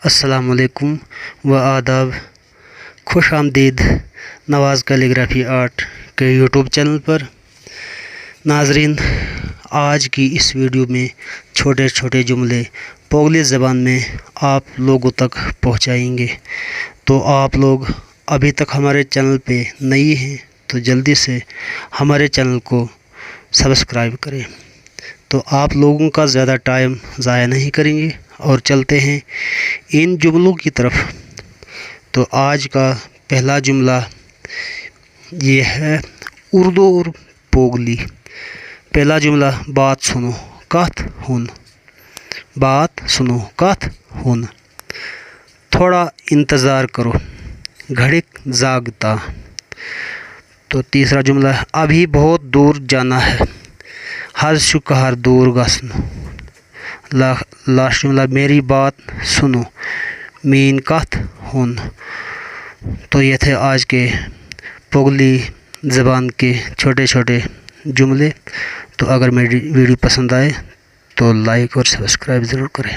السلام علیکم و آداب، خوش آمدید نواز کیلیگرافی آرٹ کے یوٹیوب چینل پر۔ ناظرین، آج کی اس ویڈیو میں چھوٹے چھوٹے جملے پوگلی زبان میں آپ لوگوں تک پہنچائیں گے۔ تو آپ لوگ ابھی تک ہمارے چینل پہ نئی ہیں تو جلدی سے ہمارے چینل کو سبسکرائب کریں۔ تو آپ لوگوں کا زیادہ ٹائم ضائع نہیں کریں گے اور چلتے ہیں ان جملوں کی طرف۔ تو آج کا پہلا جملہ یہ ہے اردو اور پوگلی۔ پہلا جملہ، بات سنو کت ہن۔ بات سنو کت ہن۔ تھوڑا انتظار کرو گھڑک زاگتا۔ تو تیسرا جملہ، ابھی بہت دور جانا ہے حز شکہر دور گسن۔ لاسٹ جملہ، میری بات سنو مین کت ہن۔ تو یہ تھے آج کے پوگلی زبان کے چھوٹے چھوٹے جملے۔ تو اگر میری ویڈیو پسند آئے تو لائک اور سبسکرائب ضرور کریں۔